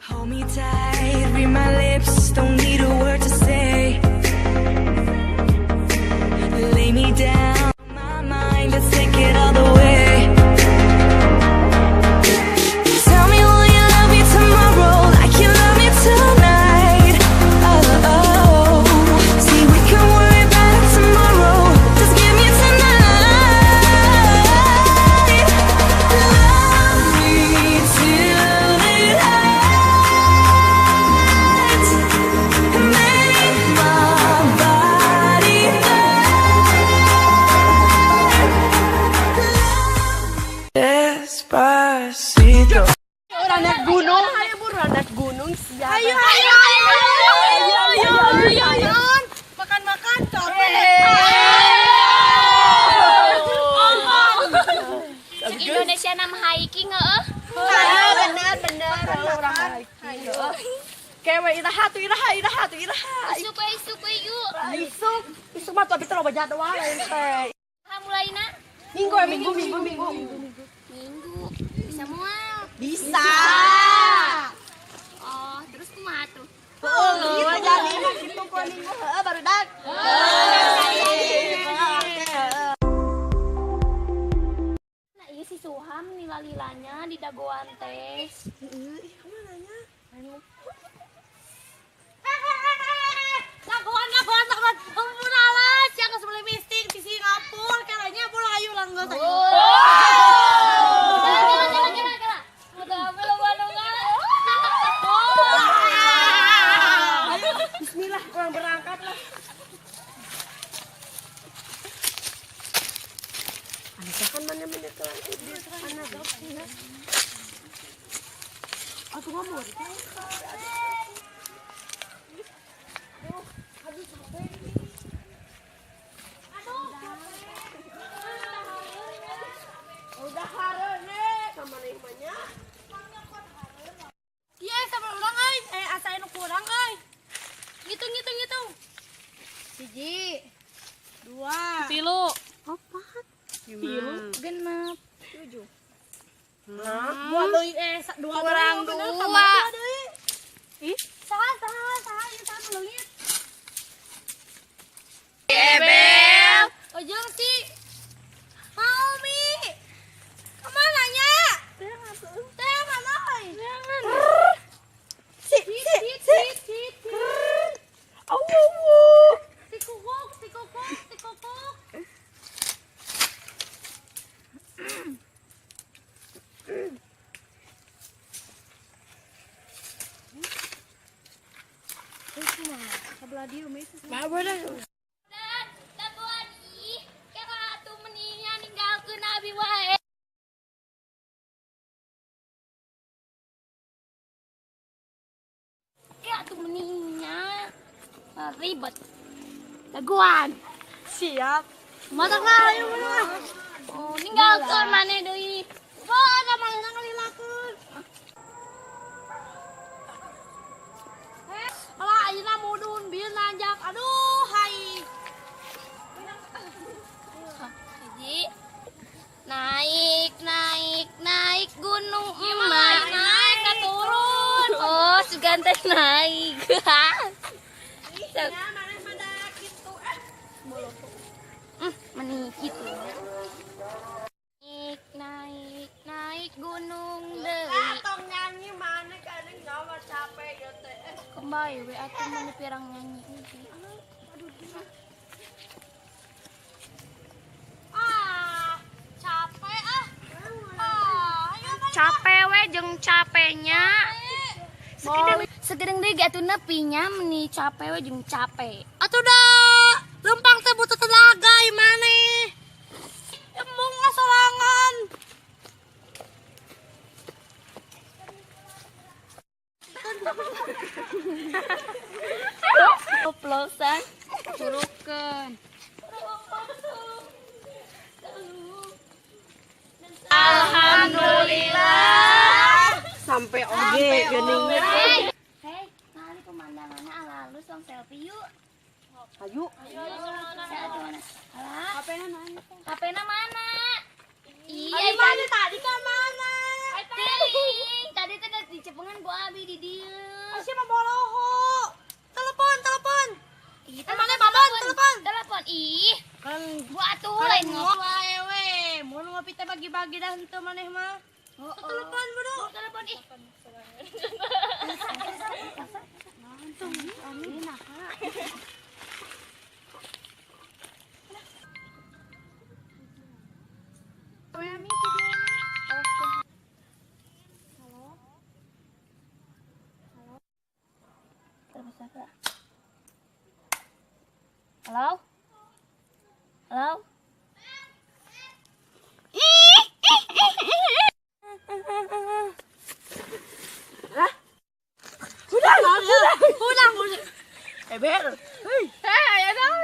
Hold me tight, read my lips, don't need a word to say. Lay me down, my mind, let's take it all the way. Tell me will you love me tomorrow, like you love me tonight. Oh, oh, see we can worry about it tomorrow, just give me tonight. Love me till it hurts, and make my body burn. Despacito. Orang naik gunung, ayo buruan naik gunung siapa? Ayo, makan capek. Indonesia nama hiking Bener orang hiking. Kewe iraha. Isuk yuk. Isuk mah tapi terlalu banyak doang lain teh. Mulainya Minggu. minggu. Bisa mual. Bisa. Oh, terus kumaha tuh? Gitu jadi gitu kok minggu baru dak. Nah, iya si Suham lila-lilanya di dagoan tes. Lakuan. Ampun alas, yang sebelum misting di Singapura, caranya pulang ayo langgar saya. Jalan. Udah belum bandungan. Bismillah, orang berangkat lah. Anak kan mana mendekat anak aku ngomong. Udah harene sama nimanya. Iya, sama orang asain kurang Ngitung. 1, 2, 3, 4, 5, 6, 7. Buat deui dua Kurang bener, 2. tambah deui. Saha ieu saha leungit. Ebel. Ojong si Maumi. Kemana nya? Teh mana euy? Sit. Si kukuk. Sebelah dia mesis. Dagoan ih, kira atuh meningnya ninggalkeun abi wae. Kira atuh meningnya ribet. Dagoan. Siap. Mata kayu mah. Oh, ninggalkeun maneh deui. Ada mana ngalilakeun. Alah ayeuna mudun bieu nanjak. Aduh, hai. Jadi naik gunung emak. Naik ka turun. Oh, sugan teh naik. Mana gitu. Menik gitu. Naik gunung deui. Tong nyanyi mana kadang nyawa capek ya teh. Kembali we atuh mana pirang nyanyi. Capek ayo Capek we jeung capeknya. Segedeng deui atuh nepinya meni capek we jeung capek. atuh dah. Lempang teh butuh tenaga imane. Embung ngasolangan. Oplosan curukeun. Alhamdulillah. Sampai oge geuningnya. Hei, ngali pemandangannya ala-alus long selfie yuk. Ayo. HP-na mana? Iya, Tadi mana? Tadi ke mana? tadi teh dicepengan ku abi di dieu. Asih mah boloho. Telepon. Ih, Mana babon, telepon. Telepon. Ih, Kan bu atuh lain ngopi. wae we. Mun ngopi teh bagi-bagi dah henteu maneh mah. Telepon bodo. Telepon ih. Halo? Halo? Udah. Ebel. Hei. Ayo non.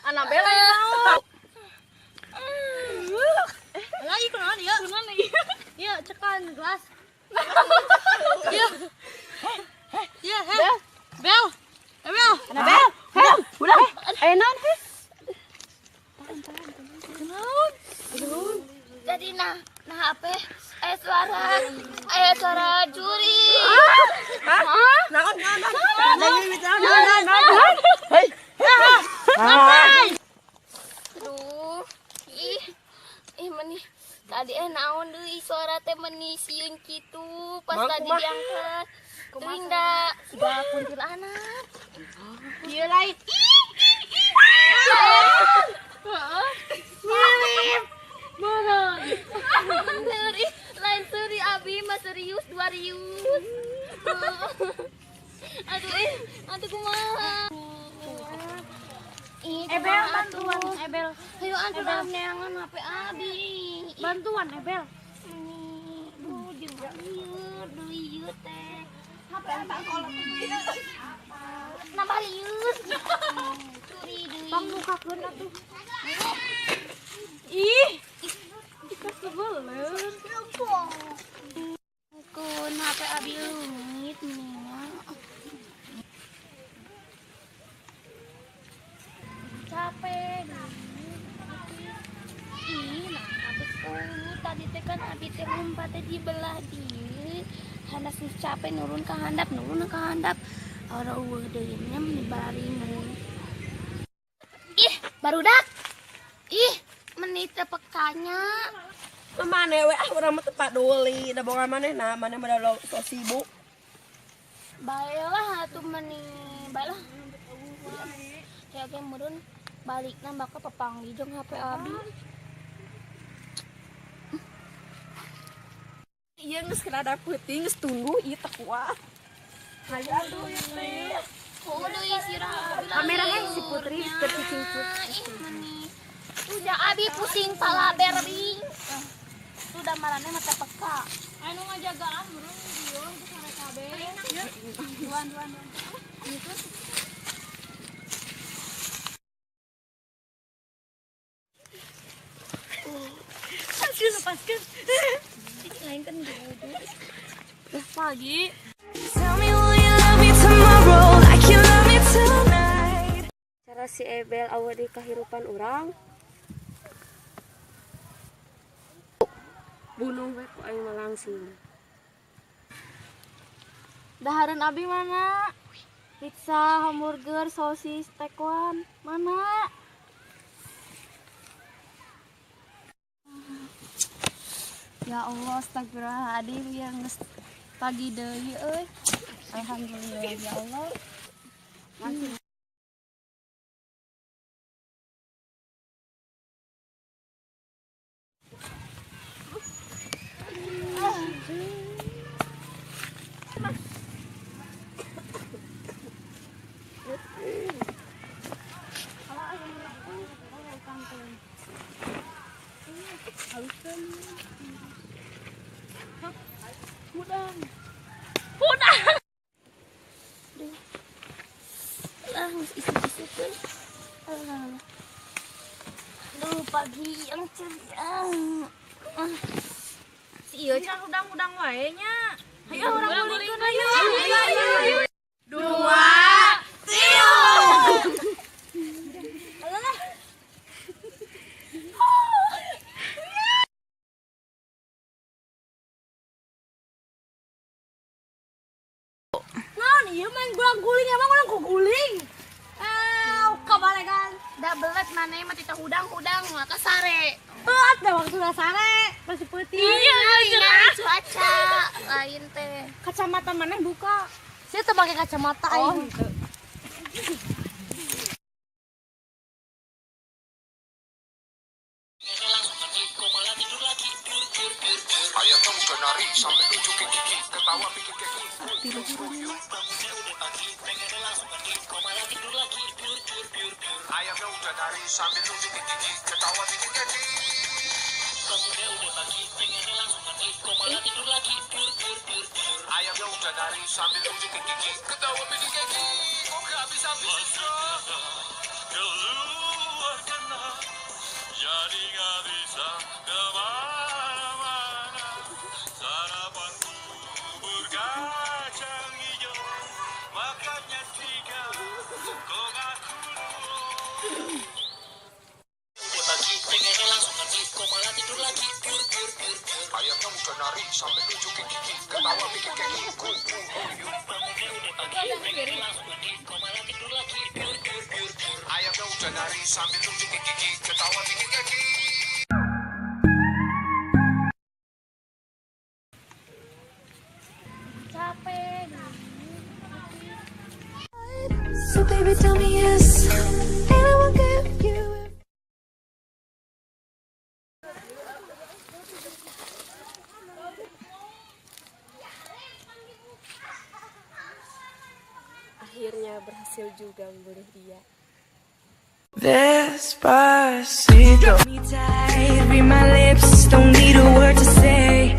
Anak bela yang mau. Lagi kunaon ieu? Ieu cekan gelas. Iya, Bel. Bel. Anak Bel. Udah. Ayo non. Jadi nah apa? Suara juri. Naon. Aduh, ih meni tadi naon deui suara teh meni sieun kitu pas Mang, tadi kumaha? diangkat. Teuing da siga kuntilanak. Ieu lain. Seri, lain seri abi mah serius 2 rius. Aduh kumaha. Ebel bantuan, Ebel. Ayo antu dalam neangan HP abi. Bantuan, Ebel. Duh, jeung ieu teh. HP entar kolot. Nambah lius. Curi deui. Bang mukakeun atuh. Ih. Kita sebelen. Kun HP abi leungit nya. Capek. Ih, nah habis tadi teh kan abi teh lompat di belah dieu. Handap sus capek nurun ke handap. Ora eueuh deui nya dibarimun. Ih, barudak. Ih, menit teh pekanya. Mana we urang mah tepat duli, da boga manehna, maneh mah da sok sibuk. Baiklah atuh meni, baiklah. Kayak meureun balikna bakal pepanggi jeung HP abi. Ieu geus rada peuting, geus tunggu ieu teh kuat. Hayu atuh ieu teh. Oh, deui sirah. Kamera kan si Putri keur cicing Ih, meni. Udah abi pusing pala berbing. Sudah marane mata peka. Anu ngajagaan meureun video untuk sare kabeh. Duan. Askeun lepaskeun. Lain kan duduk. Pagi. Tell me, will you love me tomorrow like you love me tonight? Cara si Ebel aweuna di kahirupan urang. Bunuh we ku aing mah langsung. Dahareun abi mana? Pizza, hamburger, sosis, taekwondo. Mana? Ya Allah, astagfirullahaladzim ya geus pagi deui euy. Alhamdulillah ya Allah. Lah, isi-isi tuh. Aduh, pagi yang ceria. Si ieu Udang-udang wae nya. Ayo urang gulingkeun ayo. iya main guling emang orang kok guling. Kabalegan. Da belet mana mah tita udang-udang maka sare. Ada waktu sare masih putih. Iya, cuaca lain teh. Kacamata mana buka? Saya tuh pakai kacamata aing. Ayamnya udah nari sampai nunjukin gigi, ketawa bikin keki. Ayamnya udah nari sambil nunjukin gigi, ketawa bikin keki. Ayamnya udah nari sambil nunjukin gigi, ketawa bikin keki. Kok gak bisa keluar kena, jadi gak bisa kemana-mana. Sarapan bubur kacang hijau, makannya 3, kok gak keluar. Ayamnya udah nari sampai nunjukin gigi, ketawa bikin keki. Ayamnya udah nari sambil nunjukin gigi, ketawa bikin keki. Capek. So baby, tell me yes, and I will give you. Akhirnya berhasil juga membunuh dia. Despacito. Me tight, read my lips, don't need a word to say.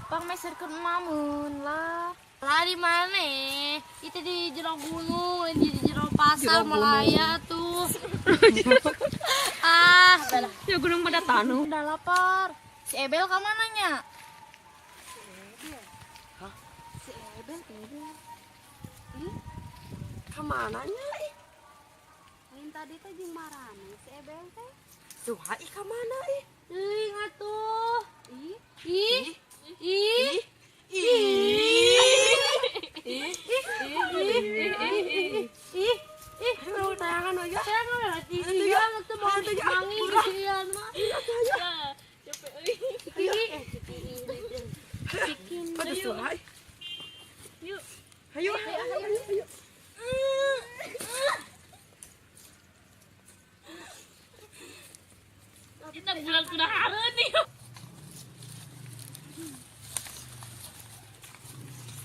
Bang meserkeun mamun lah. Lah di mana? Itu di jero gunung, di jero pasar Malaya tuh. Udah. Ya gunung pada tanu. Udah lapar. Si Ebel ke mananya? Kemananya? Lain tadi teh jeung marane si Ebel teh. Tuh, ka mana ih? Ingat tuh. Ih, Lu tayangan aja. Jangan lah TV banget tuh mau mangin kesian mah. Pada suai. Yuk. Ayo. Kita bulan sudah harus nih.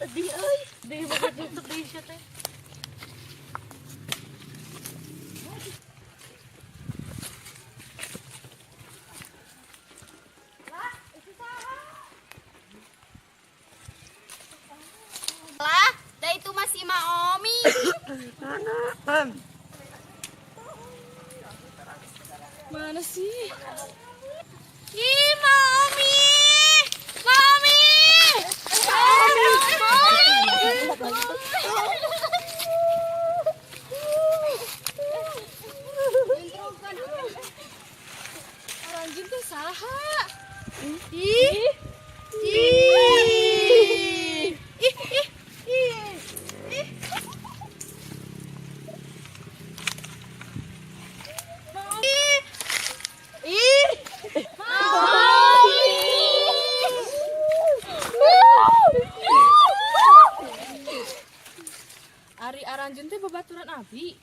Sedih euy. Deui banget sedih sia teh. Lah, da itu masih Maomi. Mana sih? Ih, Maomi. Maomi. Anjing teh saha? Ih. Ari Aranjun teh babaturan abi.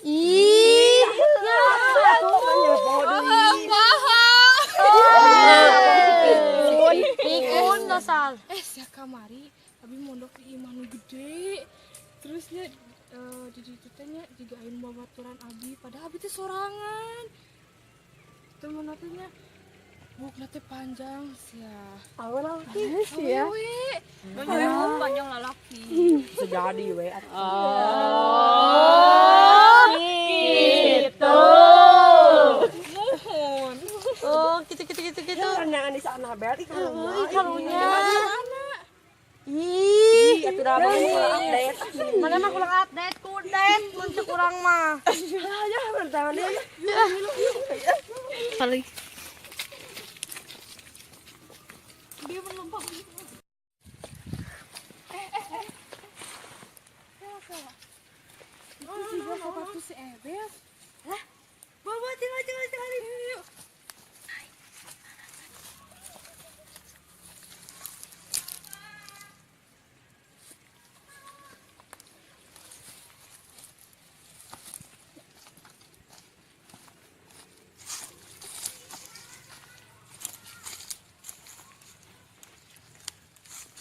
Ih. Ikun dasar. Sia kamari abi mondok di imah nu gede. Terusnya di ditu teh nya juga aing babaturan abi padahal abi teh sorangan. Temen teh nya bukna teh panjang sia. Awal lagi ya. Banyak panjang lalaki. Sejadi we. Gitu. Mohon. Oh, gitu. Jangan di sana berarti kalunya. Ih, atuh da update. Mana mah kurang update, kudet mun teu kurang mah. Ya, bertahan dia. Kali. Dia melompat. sepatu si Ebel. Lah, bawa tinggal cari yuk.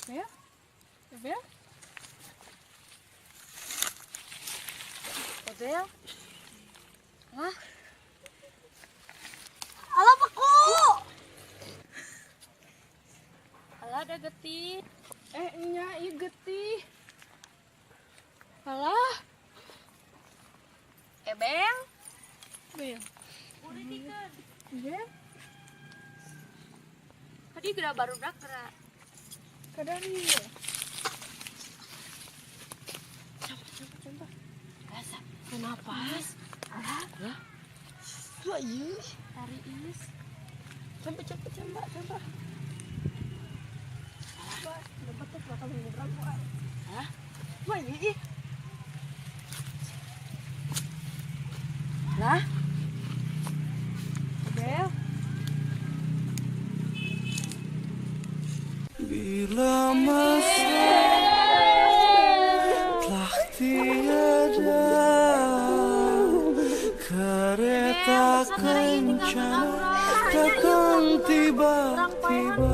Ebel? Ebel? Ebel? Lah? Alah paku! Alah ada getih. Nya, ieu getih. Alah, Ebel? Bel. Bel, Tadi gerak baru gerak. kadari. Kenapa? Alah. Lah ieu. Tari is. Coba. Dapat tuh bakal nyebrang kok. Hah? Wah, iya. Lah? Bel, Bila masa telah tiada, kereta kencana datang tiba-tiba.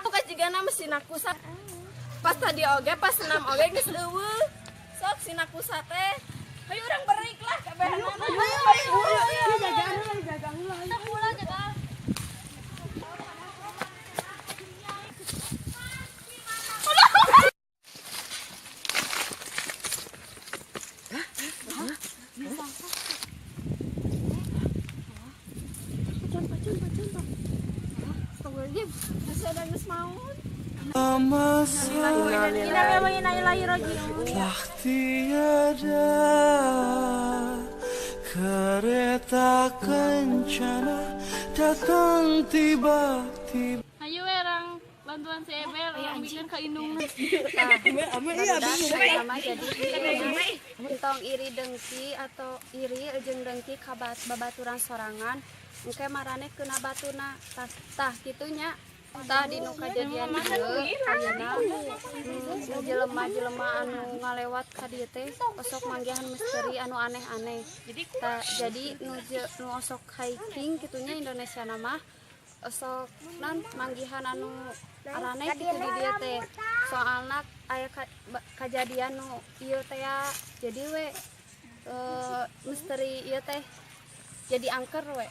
Bukan juga mesin aku sa. Pas tadi oge, pas senam oge geus eueuh. Sok sinaku sate. Hayu urang berik lah kabehna. Ayo. Jaga ulah. Masa telah tiada, kereta kencana datang tiba-tiba. ayo werang bantuan si Ebel, orang bikin ke indung. Sama jadi entong iri dengki atau iri jeung dengki ka babaturan sorangan engke marane kena batuna tah kitunya tah dinu kajadian ieu ayeuna jelema-jelema anu ngalewat ka dieu teh osok manggihan misteri anu aneh-aneh jadi nu osok hiking kitunya Indonesia mah osok manggihan anu aneh kitu di dieu teh soalna aya kajadian nu ieu teh jadi we misteri ieu teh jadi angker we